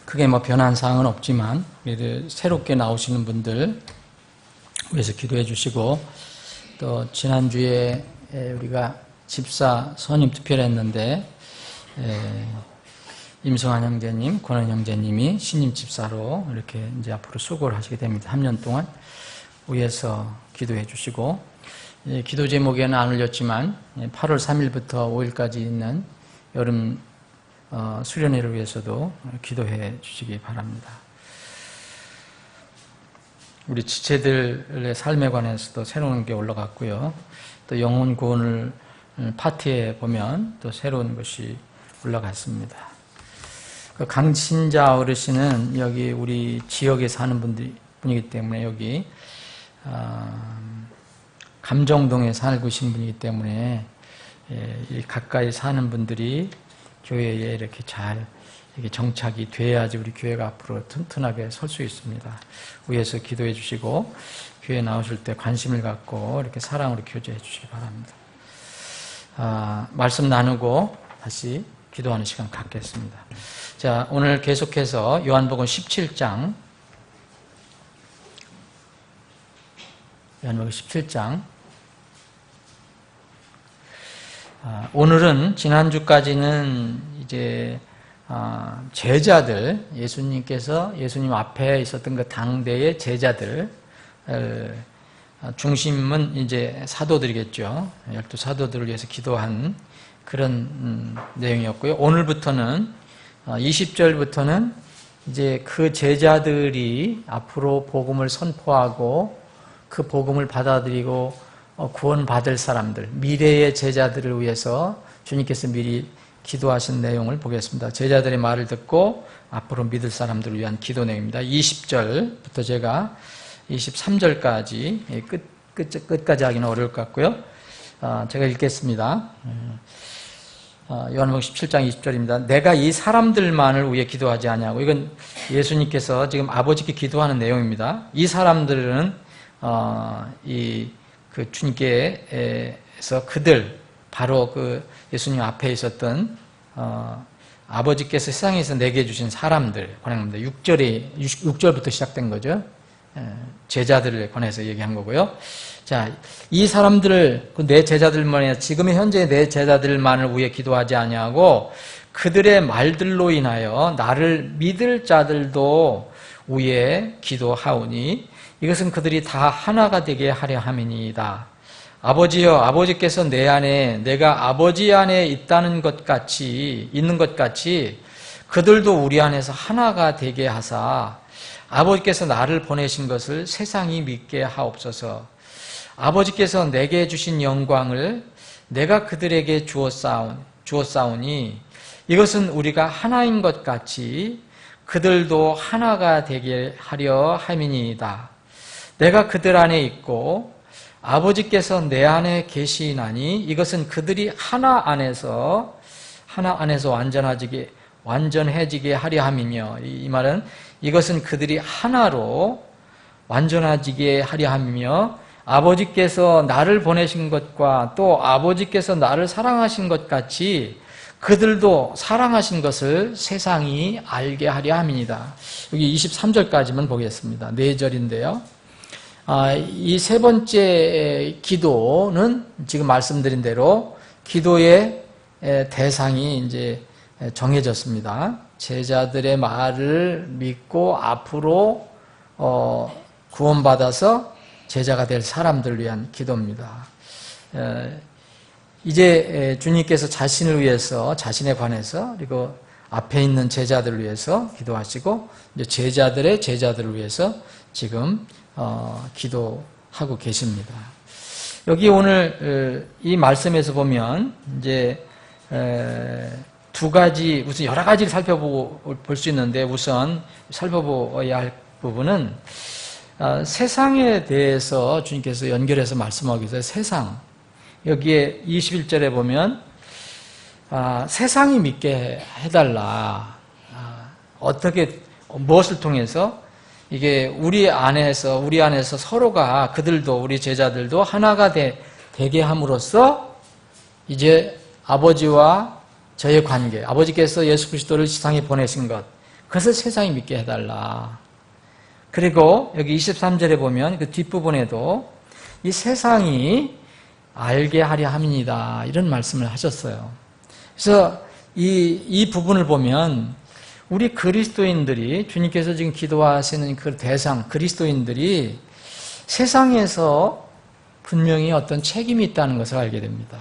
크게 뭐 변한 사항은 없지만 그래도 새롭게 나오시는 분들 위해서 기도해 주시고, 또 지난주에 우리가 집사 선임 투표를 했는데 임성환 형제님, 권원 형제님이 신임 집사로 이렇게 이제 앞으로 수고를 하시게 됩니다. 3년 동안 위해서 기도해 주시고, 기도 제목에는 안 올렸지만 8월 3일부터 5일까지 있는 여름 수련회를 위해서도 기도해 주시기 바랍니다. 우리 지체들의 삶에 관해서도 새로운 게 올라갔고요. 또 영혼 구원을 파트에 보면 또 새로운 것이 올라갔습니다. 그 강신자 어르신은 여기 우리 지역에 사는 분이기 때문에, 여기 감정동에 살고 계신 분이기 때문에 가까이 사는 분들이 교회에 이렇게 잘 이렇게 정착이 돼야지 우리 교회가 앞으로 튼튼하게 설 수 있습니다. 위에서 기도해 주시고, 교회 나오실 때 관심을 갖고 이렇게 사랑으로 교제해 주시기 바랍니다. 말씀 나누고 다시 기도하는 시간 갖겠습니다. 자, 오늘 계속해서 요한복음 17장, 요한복음 17장. 오늘은 지난주까지는 이제 제자들, 예수님 앞에 있었던 그 당대의 제자들, 중심은 이제 사도들이겠죠. 12사도들을 위해서 기도한 그런 내용이었고요. 오늘부터는 20절부터는 이제 그 제자들이 앞으로 복음을 선포하고 그 복음을 받아들이고 구원받을 사람들, 미래의 제자들을 위해서 주님께서 미리 기도하신 내용을 보겠습니다. 제자들의 말을 듣고 앞으로 믿을 사람들을 위한 기도 내용입니다. 20절부터 제가 23절까지 끝까지 하기는 어려울 것 같고요. 제가 읽겠습니다. 요한복음 17장 20절입니다. 내가 이 사람들만을 위해 기도하지 아니하고, 이건 예수님께서 지금 아버지께 기도하는 내용입니다. 이 사람들은 그 주님께서 그들, 바로 그 예수님 앞에 있었던 아버지께서 세상에서 내게 주신 사람들 관합니다. 6절부터 시작된 거죠. 제자들을 관해서 얘기한 거고요. 자, 이 사람들을, 내 제자들만이, 지금의 현재 내 제자들만을 위해 기도하지 아니하고 그들의 말들로 인하여 나를 믿을 자들도 위해 기도하오니 이것은 그들이 다 하나가 되게 하려 함이니이다. 아버지여, 아버지께서 내 안에, 내가 아버지 안에 있는 것 같이 그들도 우리 안에서 하나가 되게 하사 아버지께서 나를 보내신 것을 세상이 믿게 하옵소서. 아버지께서 내게 주신 영광을 내가 그들에게 주었사오니 이것은 우리가 하나인 것 같이 그들도 하나가 되게 하려 함이니이다. 내가 그들 안에 있고 아버지께서 내 안에 계시나니 이것은 그들이 하나 안에서 완전해지게 하려 함이며, 이 말은 이것은 그들이 하나로 완전해지게 하려 함이며, 아버지께서 나를 보내신 것과 또 아버지께서 나를 사랑하신 것 같이 그들도 사랑하신 것을 세상이 알게 하려 함이니이다. 여기 23절까지만 보겠습니다. 4절인데요. 이 세 번째 기도는 지금 말씀드린 대로 기도의 대상이 이제 정해졌습니다. 제자들의 말을 믿고 앞으로 구원받아서 제자가 될 사람들을 위한 기도입니다. 이제 주님께서 자신을 위해서, 자신에 관해서, 그리고 앞에 있는 제자들을 위해서 기도하시고, 이제 제자들을 위해서 지금 기도하고 계십니다. 여기 오늘 이 말씀에서 보면 이제 두 가지, 우선 여러 가지를 살펴볼 수 있는데, 우선 살펴봐야 할 부분은 세상에 대해서 주님께서 연결해서 말씀하고 계세요. 세상. 여기에 21절에 보면 세상이 믿게 해달라. 어떻게, 무엇을 통해서? 이게 우리 안에서 서로가, 그들도, 우리 제자들도 하나가 되게 함으로써 이제 아버지와 저의 관계, 아버지께서 예수 그리스도를 세상에 보내신 것, 그것을 세상이 믿게 해달라. 그리고 여기 23절에 보면 그 뒷부분에도 이 세상이 알게 하려 함이니다. 이런 말씀을 하셨어요. 그래서 이 부분을 보면 우리 그리스도인들이 주님께서 지금 기도하시는 그 대상 그리스도인들이 세상에서 분명히 어떤 책임이 있다는 것을 알게 됩니다.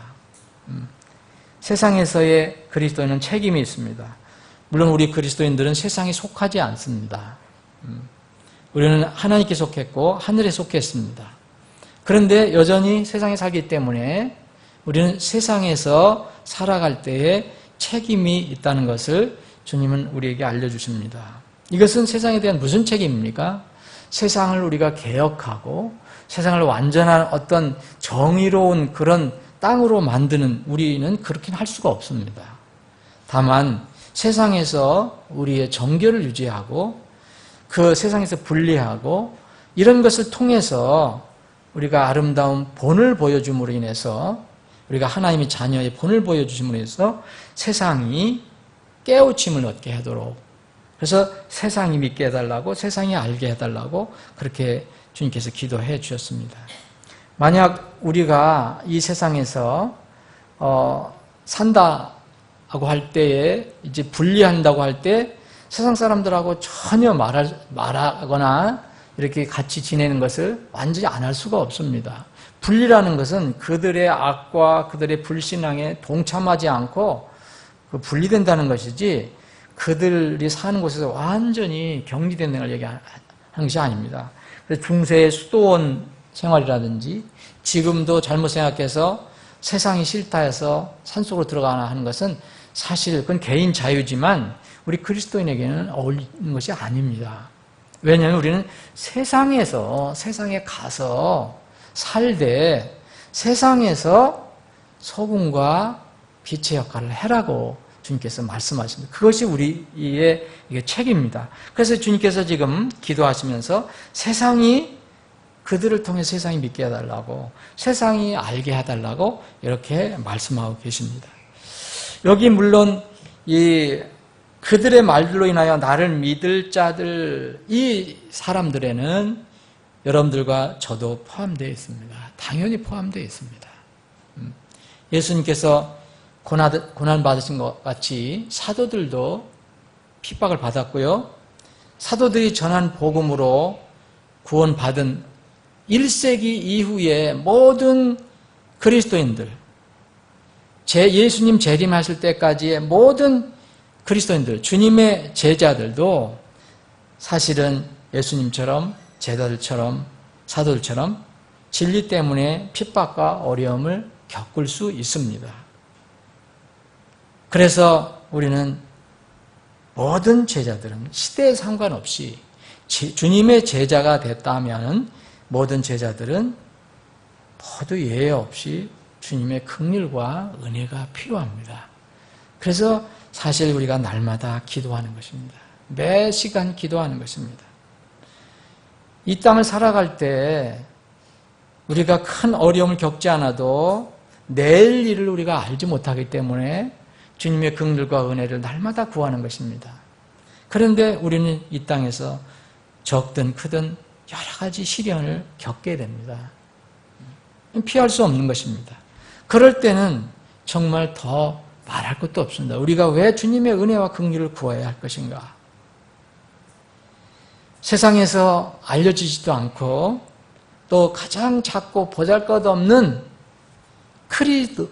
세상에서의 그리스도인은 책임이 있습니다. 물론 우리 그리스도인들은 세상에 속하지 않습니다. 우리는 하나님께 속했고 하늘에 속했습니다. 그런데 여전히 세상에 살기 때문에 우리는 세상에서 살아갈 때에 책임이 있다는 것을 주님은 우리에게 알려주십니다. 이것은 세상에 대한 무슨 책임입니까? 세상을 우리가 개혁하고 세상을 완전한 어떤 정의로운 그런 땅으로 만드는 우리는 그렇게는 할 수가 없습니다. 다만 세상에서 우리의 정결을 유지하고 그 세상에서 분리하고 이런 것을 통해서 우리가 아름다운 본을 보여줌으로 인해서 우리가 하나님의 자녀의 본을 보여주심으로 해서 세상이 깨우침을 얻게 하도록 그래서 세상이 믿게 해달라고 세상이 알게 해달라고 그렇게 주님께서 기도해 주셨습니다. 만약 우리가 이 세상에서 산다고 할 때에 이제 분리한다고 할 때 세상 사람들하고 전혀 말하거나 이렇게 같이 지내는 것을 완전히 안 할 수가 없습니다. 분리라는 것은 그들의 악과 그들의 불신앙에 동참하지 않고 분리된다는 것이지 그들이 사는 곳에서 완전히 격리된다는 걸 얘기하는 것이 아닙니다. 그래서 중세의 수도원 생활이라든지 지금도 잘못 생각해서 세상이 싫다 해서 산속으로 들어가나 하는 것은 사실 그건 개인 자유지만 우리 그리스도인에게는 어울리는 것이 아닙니다. 왜냐하면 우리는 세상에 가서 살되 세상에서 소금과 빛의 역할을 해라고 주님께서 말씀하십니다. 그것이 우리의 책임입니다. 그래서 주님께서 지금 기도하시면서 세상이 그들을 통해 세상이 믿게 해달라고 세상이 알게 해달라고 이렇게 말씀하고 계십니다. 여기 물론 그들의 말들로 인하여 나를 믿을 자들 이 사람들에는 여러분들과 저도 포함되어 있습니다. 당연히 포함되어 있습니다. 예수님께서 고난 받으신 것 같이 사도들도 핍박을 받았고요. 사도들이 전한 복음으로 구원받은 1세기 이후의 모든 그리스도인들, 예수님 재림하실 때까지의 모든 그리스도인들, 주님의 제자들도 사실은 예수님처럼 제자들처럼 사도들처럼 진리 때문에 핍박과 어려움을 겪을 수 있습니다. 그래서 우리는 모든 제자들은 시대에 상관없이 주님의 제자가 됐다면 모든 제자들은 모두 예외 없이 주님의 긍휼과 은혜가 필요합니다. 그래서 사실 우리가 날마다 기도하는 것입니다. 매 시간 기도하는 것입니다. 이 땅을 살아갈 때 우리가 큰 어려움을 겪지 않아도 내일 일을 우리가 알지 못하기 때문에 주님의 긍휼과 은혜를 날마다 구하는 것입니다. 그런데 우리는 이 땅에서 적든 크든 여러 가지 시련을 겪게 됩니다. 피할 수 없는 것입니다. 그럴 때는 정말 더 말할 것도 없습니다. 우리가 왜 주님의 은혜와 긍휼을 구해야 할 것인가? 세상에서 알려지지도 않고 또 가장 작고 보잘것없는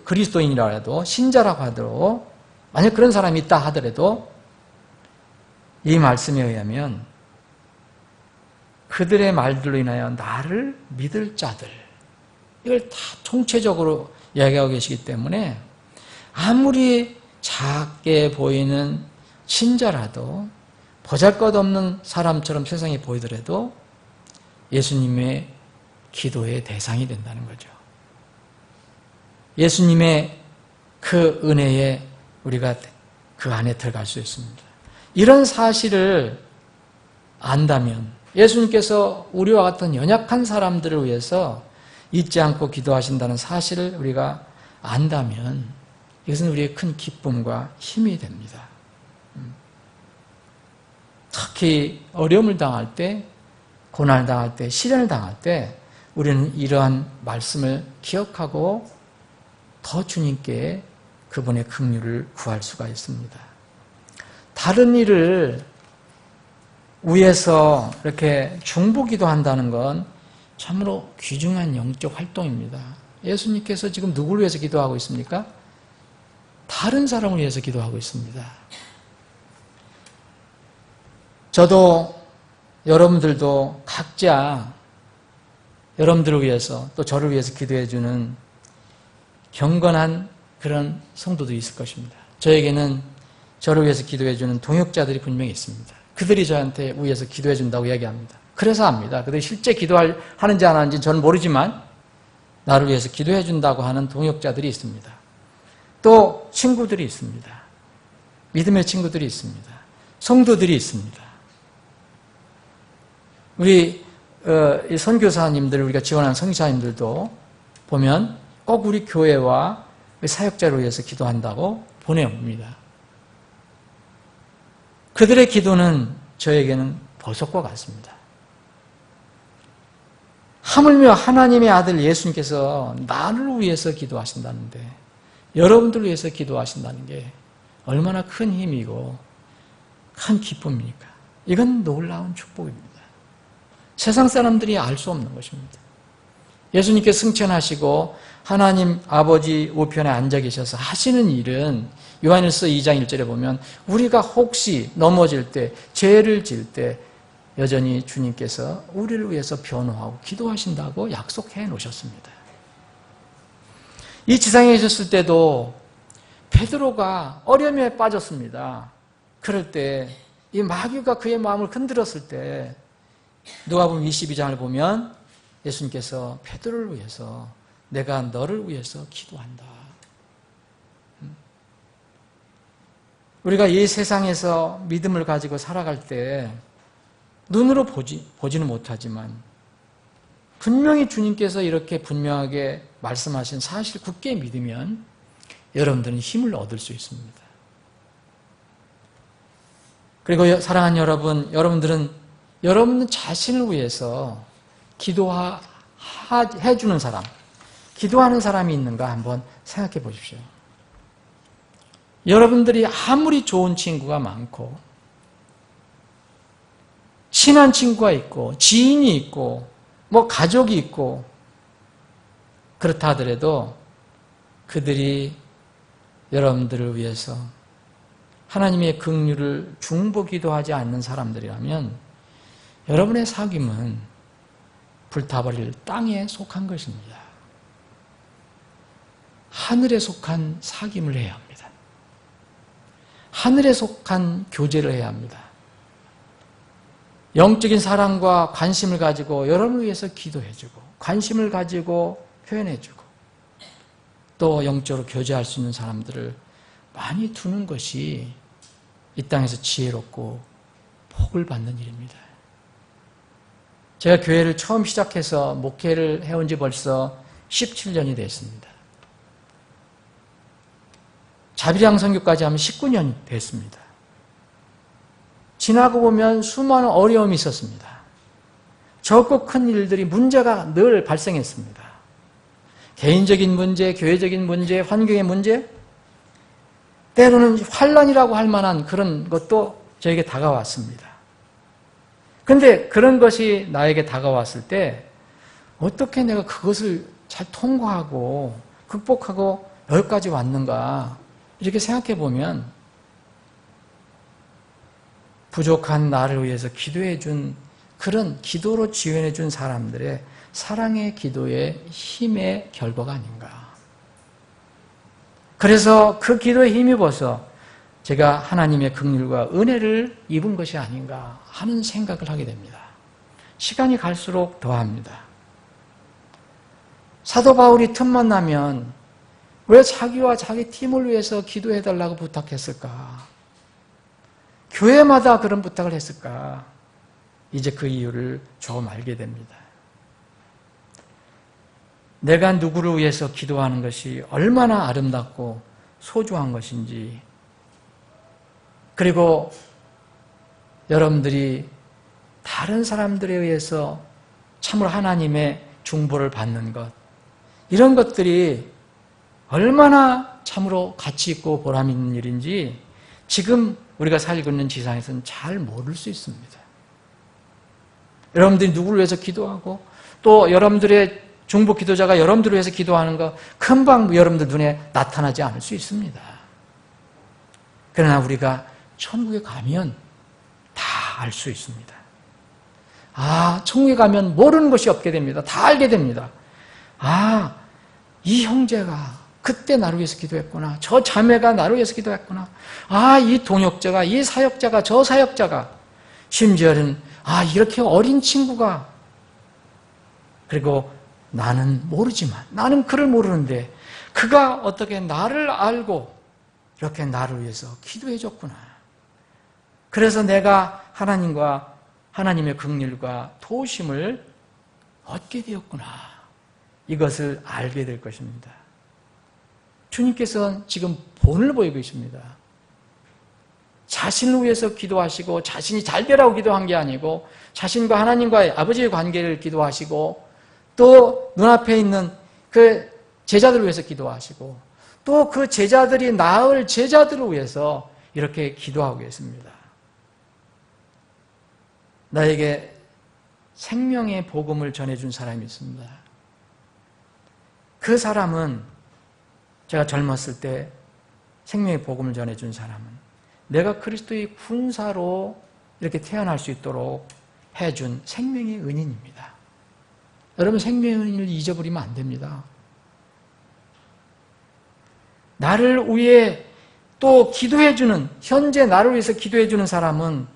그리스도인이라도 신자라고 하더라도 만약 그런 사람이 있다 하더라도 이 말씀에 의하면 그들의 말들로 인하여 나를 믿을 자들 이걸 다 총체적으로 이야기하고 계시기 때문에 아무리 작게 보이는 신자라도 보잘것없는 사람처럼 세상에 보이더라도 예수님의 기도의 대상이 된다는 거죠. 예수님의 그 은혜에 우리가 그 안에 들어갈 수 있습니다. 이런 사실을 안다면 예수님께서 우리와 같은 연약한 사람들을 위해서 잊지 않고 기도하신다는 사실을 우리가 안다면 이것은 우리의 큰 기쁨과 힘이 됩니다. 특히 어려움을 당할 때, 고난을 당할 때, 시련을 당할 때 우리는 이러한 말씀을 기억하고 더 주님께 그분의 긍휼을 구할 수가 있습니다. 다른 일을 위해서 이렇게 중보기도 한다는 건 참으로 귀중한 영적 활동입니다. 예수님께서 지금 누구를 위해서 기도하고 있습니까? 다른 사람을 위해서 기도하고 있습니다. 저도 여러분들도 각자 여러분들을 위해서 또 저를 위해서 기도해 주는 경건한 그런 성도도 있을 것입니다. 저에게는 저를 위해서 기도해 주는 동역자들이 분명히 있습니다. 그들이 저한테 위해서 기도해 준다고 이야기합니다. 그래서 합니다. 그들이 실제 기도하는지 안 하는지 저는 모르지만 나를 위해서 기도해 준다고 하는 동역자들이 있습니다. 또 친구들이 있습니다. 믿음의 친구들이 있습니다. 성도들이 있습니다. 우리 선교사님들, 우리가 지원하는 선교사님들도 보면 꼭 우리 교회와 사역자를 위해서 기도한다고 보내옵니다. 그들의 기도는 저에게는 보석과 같습니다. 하물며 하나님의 아들 예수님께서 나를 위해서 기도하신다는데, 여러분들을 위해서 기도하신다는 게 얼마나 큰 힘이고 큰 기쁨입니까? 이건 놀라운 축복입니다. 세상 사람들이 알 수 없는 것입니다. 예수님께 승천하시고 하나님 아버지 우편에 앉아 계셔서 하시는 일은 요한일서 2장 1절에 보면 우리가 혹시 넘어질 때, 죄를 지을 때 여전히 주님께서 우리를 위해서 변호하고 기도하신다고 약속해 놓으셨습니다. 이 지상에 계셨을 때도 베드로가 어려움에 빠졌습니다. 그럴 때 이 마귀가 그의 마음을 흔들었을 때 누가복음 22장을 보면 예수님께서 베드로를 위해서 내가 너를 위해서 기도한다. 우리가 이 세상에서 믿음을 가지고 살아갈 때 눈으로 보지는 못하지만 분명히 주님께서 이렇게 분명하게 말씀하신 사실 굳게 믿으면 여러분들은 힘을 얻을 수 있습니다. 그리고 사랑하는 여러분, 여러분들은 여러분 자신을 위해서 기도해주는 사람, 기도하는 사람이 있는가 한번 생각해 보십시오. 여러분들이 아무리 좋은 친구가 많고 친한 친구가 있고 지인이 있고 뭐 가족이 있고 그렇다 하더라도 그들이 여러분들을 위해서 하나님의 긍휼을 중보기도 하지 않는 사람들이라면 여러분의 사귐은 불타버릴 땅에 속한 것입니다. 하늘에 속한 사귐을 해야 합니다. 하늘에 속한 교제를 해야 합니다. 영적인 사랑과 관심을 가지고 여러분을 위해서 기도해주고 관심을 가지고 표현해주고 또 영적으로 교제할 수 있는 사람들을 많이 두는 것이 이 땅에서 지혜롭고 복을 받는 일입니다. 제가 교회를 처음 시작해서 목회를 해온 지 벌써 17년이 됐습니다. 자비랑 선교까지 하면 19년이 됐습니다. 지나고 보면 수많은 어려움이 있었습니다. 적고 큰 일들이 문제가 늘 발생했습니다. 개인적인 문제, 교회적인 문제, 환경의 문제, 때로는 환란이라고 할 만한 그런 것도 저에게 다가왔습니다. 그런데 그런 것이 나에게 다가왔을 때 어떻게 내가 그것을 잘 통과하고 극복하고 여기까지 왔는가 이렇게 생각해 보면 부족한 나를 위해서 기도해 준 그런 기도로 지원해 준 사람들의 사랑의 기도의 힘의 결과가 아닌가. 그래서 그 기도에 힘입어서 제가 하나님의 긍휼과 은혜를 입은 것이 아닌가 하는 생각을 하게 됩니다. 시간이 갈수록 더합니다. 사도 바울이 틈만 나면 왜 자기와 자기 팀을 위해서 기도해달라고 부탁했을까? 교회마다 그런 부탁을 했을까? 이제 그 이유를 조금 알게 됩니다. 내가 누구를 위해서 기도하는 것이 얼마나 아름답고 소중한 것인지, 그리고 여러분들이 다른 사람들에 의해서 참으로 하나님의 중보를 받는 것, 이런 것들이 얼마나 참으로 가치 있고 보람 있는 일인지 지금 우리가 살고 있는 지상에서는 잘 모를 수 있습니다. 여러분들이 누구를 위해서 기도하고 또 여러분들의 중보 기도자가 여러분들을 위해서 기도하는 거 금방 여러분들 눈에 나타나지 않을 수 있습니다. 그러나 우리가 천국에 가면 다 알 수 있습니다. 아, 천국에 가면 모르는 것이 없게 됩니다. 다 알게 됩니다. 아, 이 형제가 그때 나를 위해서 기도했구나. 저 자매가 나를 위해서 기도했구나. 아, 이 동역자가, 이 사역자가, 저 사역자가, 심지어는 아, 이렇게 어린 친구가, 그리고 나는 모르지만, 나는 그를 모르는데 그가 어떻게 나를 알고 이렇게 나를 위해서 기도해 줬구나. 그래서 내가 하나님과 하나님의 긍휼과 도우심을 얻게 되었구나. 이것을 알게 될 것입니다. 주님께서는 지금 본을 보이고 있습니다. 자신을 위해서 기도하시고 자신이 잘 되라고 기도한 게 아니고 자신과 하나님과의 아버지의 관계를 기도하시고 또 눈앞에 있는 그 제자들을 위해서 기도하시고 또 그 제자들이 나을 제자들을 위해서 이렇게 기도하고 계십니다. 나에게 생명의 복음을 전해준 사람이 있습니다. 그 사람은 제가 젊었을 때 생명의 복음을 전해준 사람은 내가 그리스도의 군사로 이렇게 태어날 수 있도록 해준 생명의 은인입니다. 여러분, 생명의 은인을 잊어버리면 안 됩니다. 나를 위해 또 기도해주는, 현재 나를 위해서 기도해주는 사람은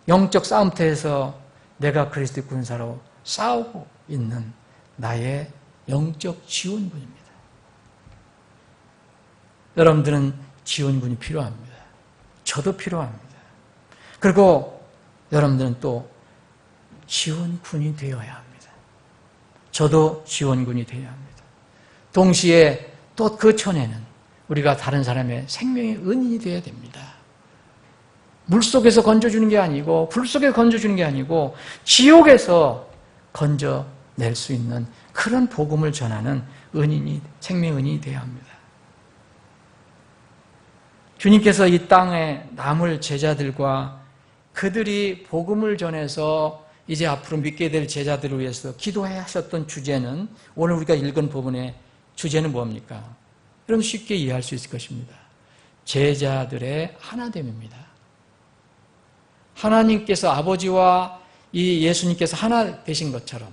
영적 싸움터에서 내가 그리스도의 군사로 싸우고 있는 나의 영적 지원군입니다. 여러분들은 지원군이 필요합니다. 저도 필요합니다. 그리고 여러분들은 또 지원군이 되어야 합니다. 저도 지원군이 되어야 합니다. 동시에 또 그 전에는 우리가 다른 사람의 생명의 은인이 되어야 됩니다. 물속에서 건져주는 게 아니고 불 속에서 건져주는 게 아니고 지옥에서 건져낼 수 있는 그런 복음을 전하는 은인이, 생명 은인이 되어야 합니다. 주님께서 이 땅에 남을 제자들과 그들이 복음을 전해서 이제 앞으로 믿게 될 제자들을 위해서 기도해 하셨던 주제는, 오늘 우리가 읽은 부분의 주제는 뭡니까? 여러분 쉽게 이해할 수 있을 것입니다. 제자들의 하나됨입니다. 하나님께서 아버지와 이 예수님께서 하나 되신 것처럼,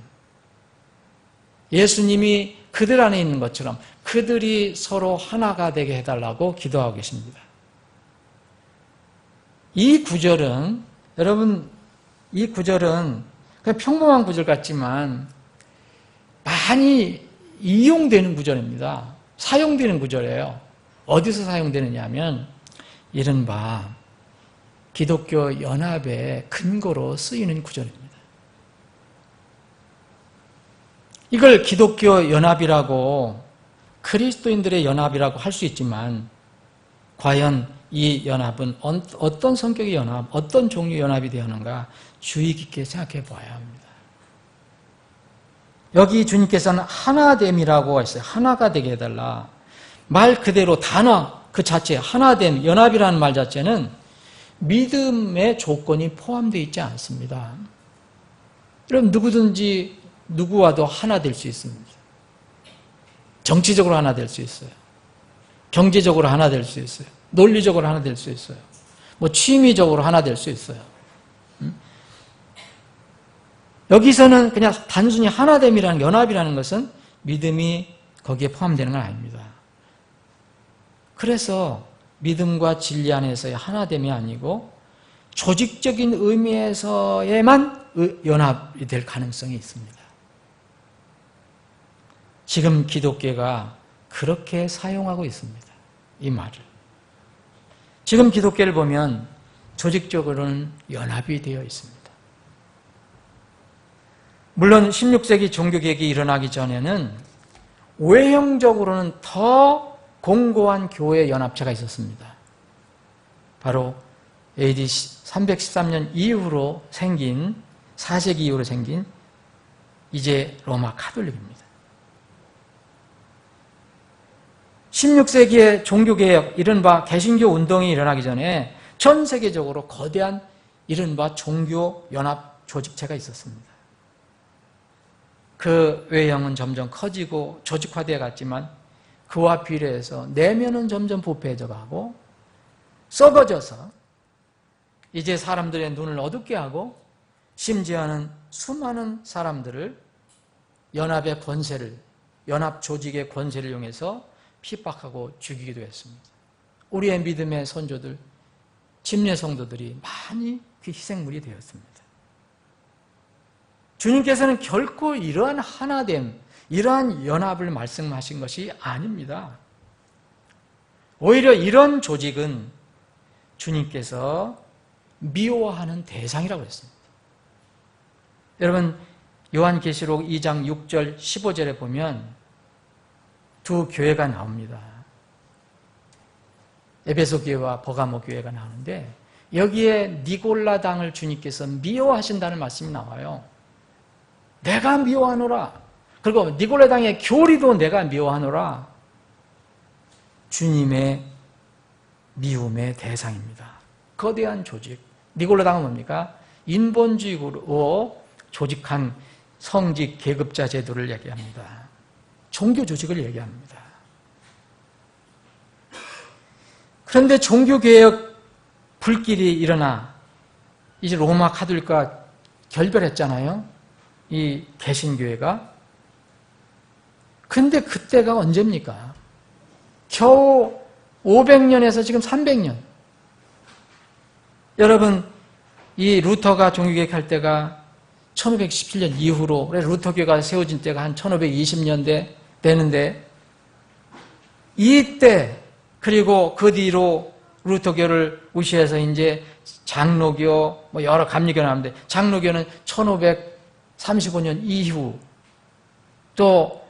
예수님이 그들 안에 있는 것처럼 그들이 서로 하나가 되게 해달라고 기도하고 계십니다. 이 구절은, 여러분, 이 구절은 그냥 평범한 구절 같지만 많이 이용되는 구절입니다. 사용되는 구절이에요. 어디서 사용되느냐 하면 이른바 기독교 연합의 근거로 쓰이는 구절입니다. 이걸 기독교 연합이라고, 그리스도인들의 연합이라고 할 수 있지만 과연 이 연합은 어떤 성격의 연합, 어떤 종류의 연합이 되었는가 주의 깊게 생각해 보아야 합니다. 여기 주님께서는 하나됨이라고 했어요. 하나가 되게 해달라. 말 그대로 단어 그 자체, 하나됨, 연합이라는 말 자체는 믿음의 조건이 포함되어 있지 않습니다. 여러분, 누구든지 누구와도 하나 될 수 있습니다. 정치적으로 하나 될 수 있어요. 경제적으로 하나 될 수 있어요. 논리적으로 하나 될 수 있어요. 뭐 취미적으로 하나 될 수 있어요. 여기서는 그냥 단순히 하나됨이라는, 연합이라는 것은 믿음이 거기에 포함되는 건 아닙니다. 그래서 믿음과 진리 안에서의 하나됨이 아니고 조직적인 의미에서에만 연합이 될 가능성이 있습니다. 지금 기독교가 그렇게 사용하고 있습니다. 이 말을. 지금 기독교를 보면 조직적으로는 연합이 되어 있습니다. 물론 16세기 종교개혁이 일어나기 전에는 외형적으로는 더 공고한 교회 연합체가 있었습니다. 바로 AD 313년 이후로 생긴 4세기 이후로 생긴 이제 로마 카톨릭입니다. 16세기의 종교개혁, 이른바 개신교 운동이 일어나기 전에 전 세계적으로 거대한 이른바 종교연합 조직체가 있었습니다. 그 외형은 점점 커지고 조직화되어 갔지만 그와 비례해서 내면은 점점 부패해져 가고 썩어져서 이제 사람들의 눈을 어둡게 하고 심지어는 수많은 사람들을 연합의 권세를, 연합 조직의 권세를 이용해서 핍박하고 죽이기도 했습니다. 우리의 믿음의 선조들, 침례 성도들이 많이 그 희생물이 되었습니다. 주님께서는 결코 이러한 하나됨, 이러한 연합을 말씀하신 것이 아닙니다. 오히려 이런 조직은 주님께서 미워하는 대상이라고 했습니다. 여러분, 요한계시록 2장 6절 15절에 보면 두 교회가 나옵니다. 에베소 교회와 버가모 교회가 나오는데 여기에 니골라당을 주님께서 미워하신다는 말씀이 나와요. 내가 미워하노라. 그리고 니골라당의 교리도 내가 미워하노라. 주님의 미움의 대상입니다. 거대한 조직. 니골라당은 뭡니까? 인본주의로 조직한 성직 계급자 제도를 얘기합니다. 종교 조직을 얘기합니다. 그런데 종교개혁 불길이 일어나 이제 로마 카톨릭과 결별했잖아요. 이 개신교회가. 근데 그때가 언제입니까? 겨우 500년에서 지금 300년. 여러분, 이 루터가 종교개혁할 때가 1517년 이후로, 그래서 루터교가 세워진 때가 한 1520년대 되는데, 이때, 그리고 그 뒤로 루터교를 무시해서 이제 장로교, 뭐 여러 감리교 나오는데, 장로교는 1535년 이후, 또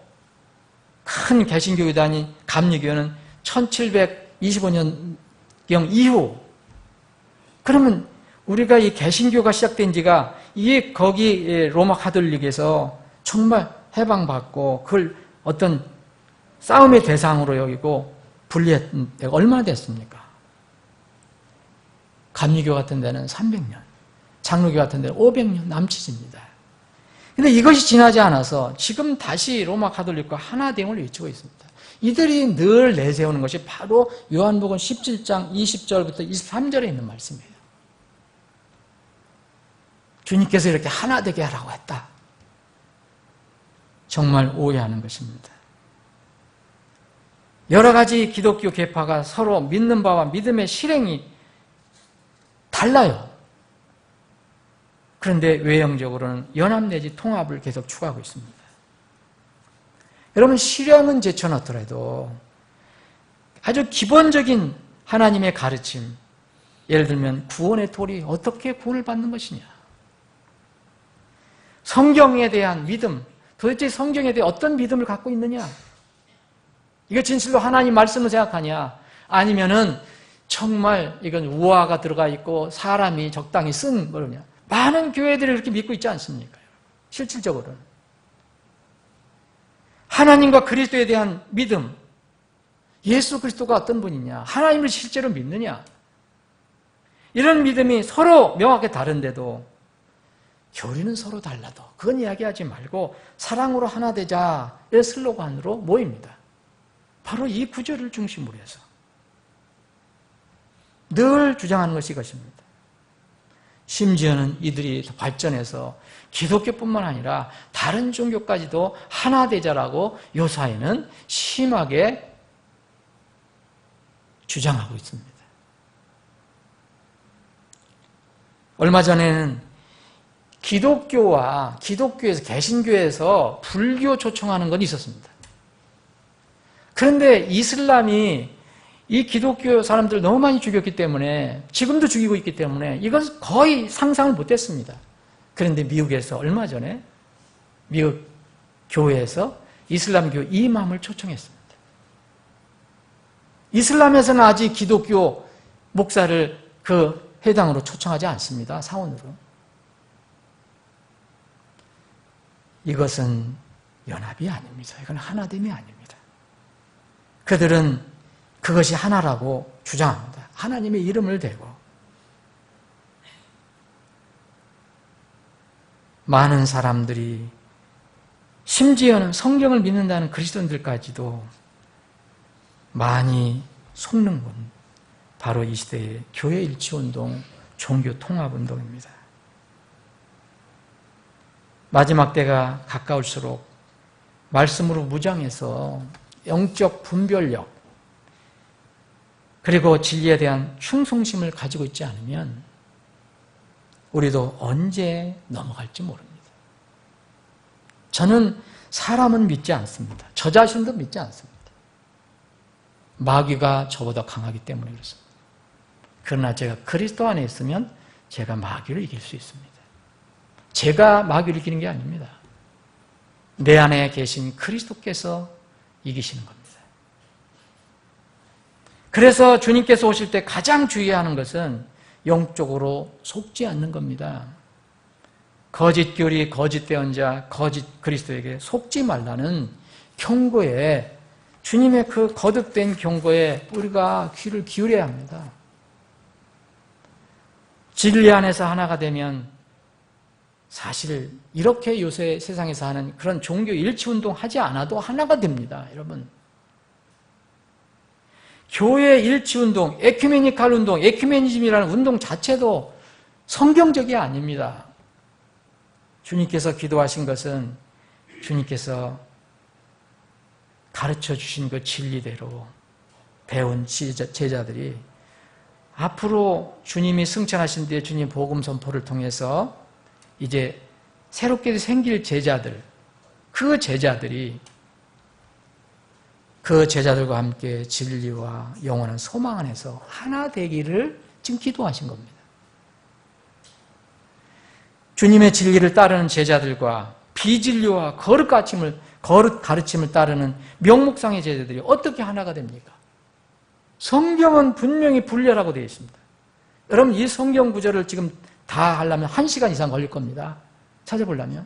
큰 개신교 교단인 감리교는 1725년경 이후. 그러면 우리가 이 개신교가 시작된 지가 거기 로마 카톨릭에서 정말 해방받고 그걸 어떤 싸움의 대상으로 여기고 분리했던 때가 얼마나 됐습니까? 감리교 같은 데는 300년, 장로교 같은 데는 500년 남짓입니다. 근데 이것이 지나지 않아서 지금 다시 로마 카톨릭과 하나됨을 외치고 있습니다. 이들이 늘 내세우는 것이 바로 요한복음 17장 20절부터 23절에 있는 말씀이에요. 주님께서 이렇게 하나 되게 하라고 했다. 정말 오해하는 것입니다. 여러 가지 기독교 계파가 서로 믿는 바와 믿음의 실행이 달라요. 그런데 외형적으로는 연합 내지 통합을 계속 추구하고 있습니다. 여러분, 실행은 제쳐놓더라도 아주 기본적인 하나님의 가르침, 예를 들면 구원의 도리, 어떻게 구원을 받는 것이냐, 성경에 대한 믿음, 도대체 성경에 대해 어떤 믿음을 갖고 있느냐, 이거 진실로 하나님 말씀을 생각하냐, 아니면은 정말 이건 우화가 들어가 있고 사람이 적당히 쓴 거냐. 많은 교회들이 그렇게 믿고 있지 않습니까? 실질적으로는 하나님과 그리스도에 대한 믿음, 예수 그리스도가 어떤 분이냐, 하나님을 실제로 믿느냐, 이런 믿음이 서로 명확하게 다른데도 교리는 서로 달라도 그건 이야기하지 말고 사랑으로 하나 되자의 슬로건으로 모입니다. 바로 이 구절을 중심으로 해서 늘 주장하는 것이 이것입니다. 심지어는 이들이 더 발전해서 기독교뿐만 아니라 다른 종교까지도 하나 되자라고 요사이는 심하게 주장하고 있습니다. 얼마 전에는 기독교에서 개신교에서 불교 초청하는 건 있었습니다. 그런데 이슬람이 이 기독교 사람들을 너무 많이 죽였기 때문에, 지금도 죽이고 있기 때문에 이건 거의 상상을 못했습니다. 그런데 미국에서 얼마 전에 미국 교회에서 이슬람교 이맘을 초청했습니다. 이슬람에서는 아직 기독교 목사를 그 회당으로 초청하지 않습니다. 사원으로. 이것은 연합이 아닙니다. 이건 하나됨이 아닙니다. 그들은 그것이 하나라고 주장합니다. 하나님의 이름을 대고. 많은 사람들이 심지어는 성경을 믿는다는 그리스도인들까지도 많이 속는 건 바로 이 시대의 교회 일치운동, 종교 통합운동입니다. 마지막 때가 가까울수록 말씀으로 무장해서 영적 분별력 그리고 진리에 대한 충성심을 가지고 있지 않으면 우리도 언제 넘어갈지 모릅니다. 저는 사람은 믿지 않습니다. 저 자신도 믿지 않습니다. 마귀가 저보다 강하기 때문에 그렇습니다. 그러나 제가 그리스도 안에 있으면 제가 마귀를 이길 수 있습니다. 제가 마귀를 이기는 게 아닙니다. 내 안에 계신 그리스도께서 이기시는 겁니다. 그래서 주님께서 오실 때 가장 주의하는 것은 영적으로 속지 않는 겁니다. 거짓 교리, 거짓 대언자, 거짓 그리스도에게 속지 말라는 경고에, 주님의 그 거듭된 경고에 우리가 귀를 기울여야 합니다. 진리 안에서 하나가 되면 사실 이렇게 요새 세상에서 하는 그런 종교 일치운동 하지 않아도 하나가 됩니다. 여러분, 교회 일치운동, 에큐메니칼 운동, 에큐메니즘이라는 운동 자체도 성경적이 아닙니다. 주님께서 기도하신 것은 주님께서 가르쳐 주신 그 진리대로 배운 제자들이 앞으로 주님이 승천하신 뒤에 주님 복음 선포를 통해서 이제 새롭게 생길 제자들, 그 제자들과 함께 진리와 영원한 소망 안에서 하나 되기를 지금 기도하신 겁니다. 주님의 진리를 따르는 제자들과 비진리와 거룩 가르침을 따르는 명목상의 제자들이 어떻게 하나가 됩니까? 성경은 분명히 분별하고 되어 있습니다. 여러분, 이 성경 구절을 지금 다 하려면 1시간 이상 걸릴 겁니다. 찾아보려면.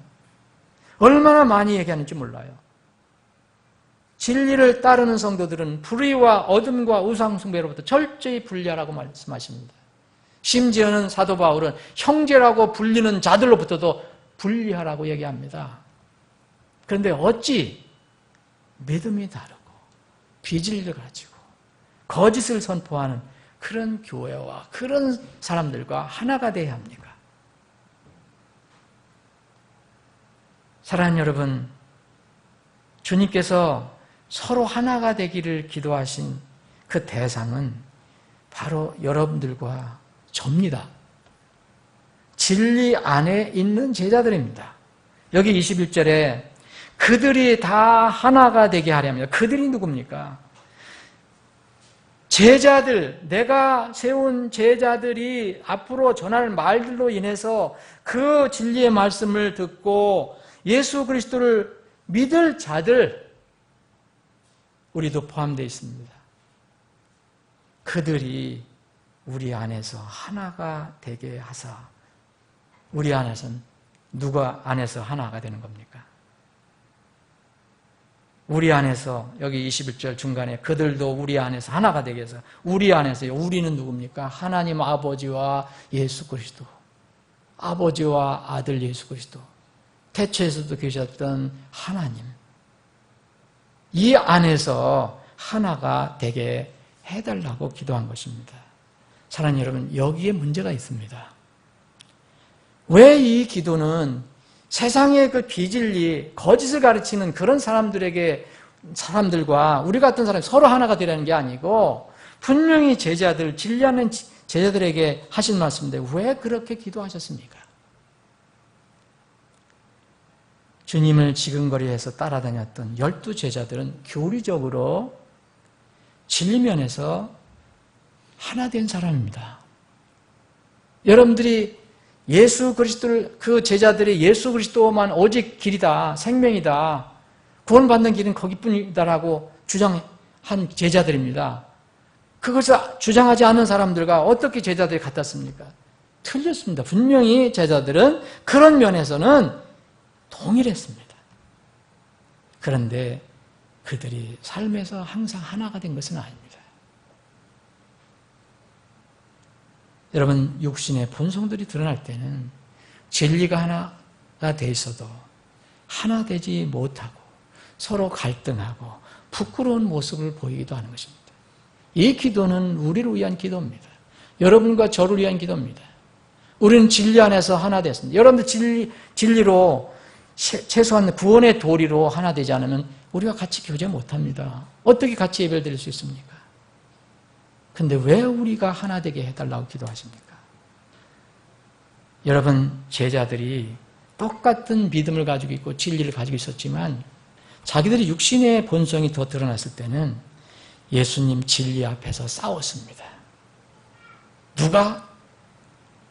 얼마나 많이 얘기하는지 몰라요. 진리를 따르는 성도들은 불의와 어둠과 우상숭배로부터 철저히 분리하라고 말씀하십니다. 심지어는 사도 바울은 형제라고 불리는 자들로부터도 분리하라고 얘기합니다. 그런데 어찌 믿음이 다르고 비진리를 가지고 거짓을 선포하는 그런 교회와 그런 사람들과 하나가 돼야 합니까? 사랑하는 여러분, 주님께서 서로 하나가 되기를 기도하신 그 대상은 바로 여러분들과 접니다. 진리 안에 있는 제자들입니다. 여기 21절에 그들이 다 하나가 되게 하려면, 그들이 누굽니까? 제자들, 내가 세운 제자들이 앞으로 전할 말들로 인해서 그 진리의 말씀을 듣고 예수 그리스도를 믿을 자들, 우리도 포함되어 있습니다. 그들이 우리 안에서 하나가 되게 하사, 우리 안에서는 누가 안에서 하나가 되는 겁니까? 우리 안에서, 여기 21절 중간에 그들도 우리 안에서 하나가 되게 해서, 우리 안에서요. 우리는 누굽니까? 하나님 아버지와 예수 그리스도, 아버지와 아들 예수 그리스도, 태초에서도 계셨던 하나님, 이 안에서 하나가 되게 해달라고 기도한 것입니다. 사랑하는 여러분, 여기에 문제가 있습니다. 왜 이 기도는 세상의 그 비진리, 거짓을 가르치는 그런 사람들과 우리 같은 사람이 서로 하나가 되라는 게 아니고 분명히 제자들, 진리하는 제자들에게 하신 말씀인데 왜 그렇게 기도하셨습니까? 주님을 지근거리에서 따라다녔던 12제자들은 교리적으로 진리면에서 하나 된 사람입니다. 여러분들이 예수 그리스도를, 그 제자들이 예수 그리스도만 오직 길이다, 생명이다, 구원받는 길은 거기뿐이다라고 주장한 제자들입니다. 그것을 주장하지 않은 사람들과 어떻게 제자들이 같았습니까? 틀렸습니다. 분명히 제자들은 그런 면에서는 동일했습니다. 그런데 그들이 삶에서 항상 하나가 된 것은 아닙니다. 여러분, 육신의 본성들이 드러날 때는 진리가 하나가 돼 있어도 하나 되지 못하고 서로 갈등하고 부끄러운 모습을 보이기도 하는 것입니다. 이 기도는 우리를 위한 기도입니다. 여러분과 저를 위한 기도입니다. 우리는 진리 안에서 하나 됐습니다. 여러분들 진리로 최소한 구원의 도리로 하나 되지 않으면 우리와 같이 교제 못합니다. 어떻게 같이 예배를 드릴 수 있습니까? 근데 왜 우리가 하나 되게 해달라고 기도하십니까? 여러분, 제자들이 똑같은 믿음을 가지고 있고 진리를 가지고 있었지만 자기들이 육신의 본성이 더 드러났을 때는 예수님 진리 앞에서 싸웠습니다. 누가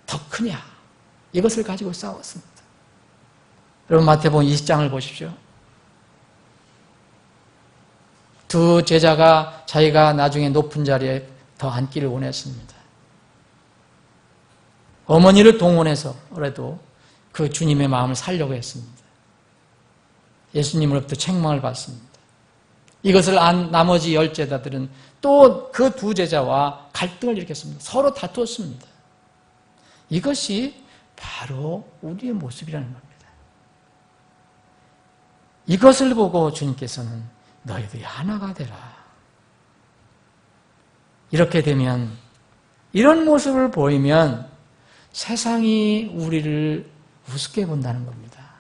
더 크냐? 이것을 가지고 싸웠습니다. 여러분, 마태복음 20장을 보십시오. 두 제자가 자기가 나중에 높은 자리에 더 앉기를 원했습니다. 어머니를 동원해서라도 그 주님의 마음을 살려고 했습니다. 예수님으로부터 책망을 받습니다. 이것을 안 나머지 10제자들은 또 그 두 제자와 갈등을 일으켰습니다. 서로 다투었습니다. 이것이 바로 우리의 모습이라는 겁니다. 이것을 보고 주님께서는 너희들이 하나가 되라. 이렇게 되면, 이런 모습을 보이면 세상이 우리를 우습게 본다는 겁니다.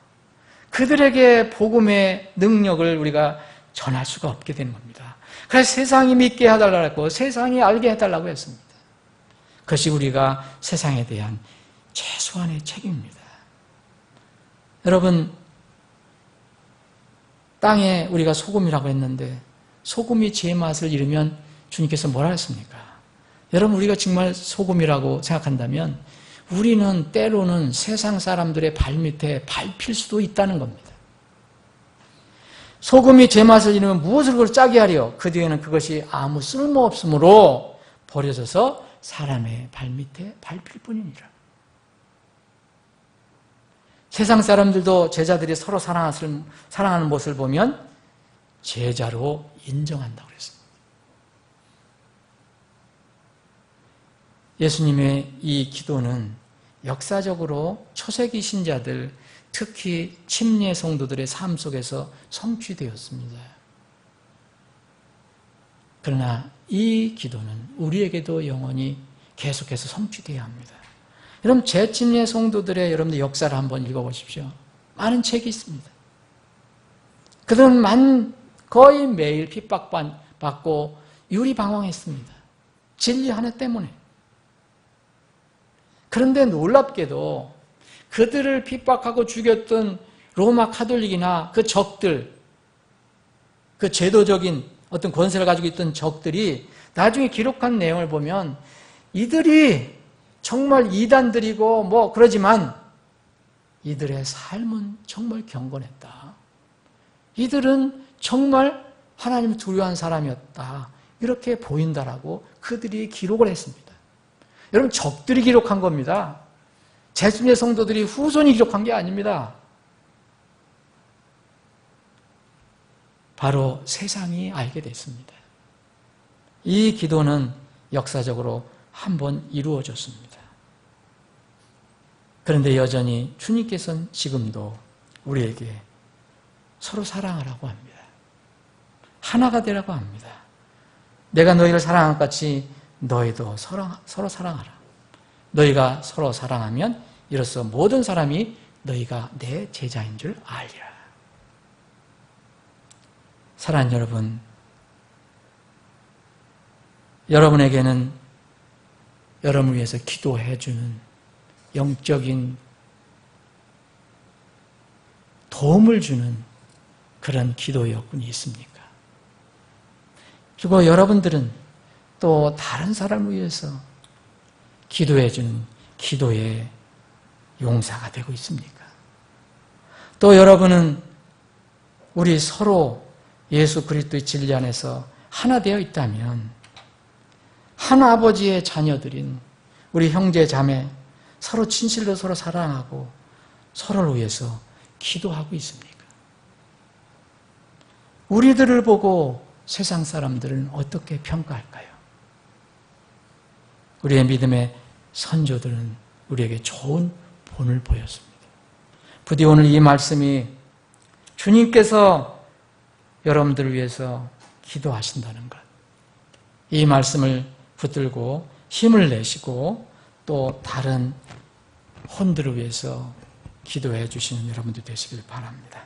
그들에게 복음의 능력을 우리가 전할 수가 없게 되는 겁니다. 그래서 세상이 믿게 해달라고 했고 세상이 알게 해달라고 했습니다. 그것이 우리가 세상에 대한 최소한의 책임입니다. 여러분, 땅에 우리가 소금이라고 했는데 소금이 제 맛을 잃으면 주님께서 뭐라 했습니까? 여러분, 우리가 정말 소금이라고 생각한다면 우리는 때로는 세상 사람들의 발밑에 밟힐 수도 있다는 겁니다. 소금이 제 맛을 잃으면 무엇을 그걸 짜게 하려? 그 뒤에는 그것이 아무 쓸모없으므로 버려져서 사람의 발밑에 밟힐 뿐이니라. 세상 사람들도 제자들이 서로 사랑하는 모습을 보면 제자로 인정한다고 그랬습니다. 예수님의 이 기도는 역사적으로 초세기 신자들, 특히 침례 성도들의 삶 속에서 성취되었습니다. 그러나 이 기도는 우리에게도 영원히 계속해서 성취되어야 합니다. 여러분, 재침례 성도들의 여러분들 역사를 한번 읽어보십시오. 많은 책이 있습니다. 그들은 거의 매일 핍박받고 유리방황했습니다. 진리 하나 때문에. 그런데 놀랍게도 그들을 핍박하고 죽였던 로마 카톨릭이나 그 적들, 그 제도적인 어떤 권세를 가지고 있던 적들이 나중에 기록한 내용을 보면 이들이 정말 이단들이고 그러지만 이들의 삶은 정말 경건했다. 이들은 정말 하나님을 두려워하는 사람이었다. 이렇게 보인다라고 그들이 기록을 했습니다. 여러분, 적들이 기록한 겁니다. 재침례 성도들이 후손이 기록한 게 아닙니다. 바로 세상이 알게 됐습니다. 이 기도는 역사적으로 한번 이루어졌습니다. 그런데 여전히 주님께서는 지금도 우리에게 서로 사랑하라고 합니다. 하나가 되라고 합니다. 내가 너희를 사랑한 것 같이 너희도 서로 사랑하라. 너희가 서로 사랑하면 이로써 모든 사람이 너희가 내 제자인 줄 알리라. 사랑하는 여러분, 여러분에게는 여러분을 위해서 기도해주는 영적인 도움을 주는 그런 기도 여건이 있습니까? 그리고 여러분들은 또 다른 사람을 위해서 기도해주는 기도의 용사가 되고 있습니까? 또 여러분은 우리 서로 예수 그리스도의 진리 안에서 하나 되어 있다면 한 아버지의 자녀들인 우리 형제 자매 서로 진실로 서로 사랑하고 서로를 위해서 기도하고 있습니까? 우리들을 보고 세상 사람들은 어떻게 평가할까요? 우리의 믿음의 선조들은 우리에게 좋은 본을 보였습니다. 부디 오늘 이 말씀이 주님께서 여러분들을 위해서 기도하신다는 것, 이 말씀을 붙들고 힘을 내시고 또 다른 혼들을 위해서 기도해 주시는 여러분들 되시길 바랍니다.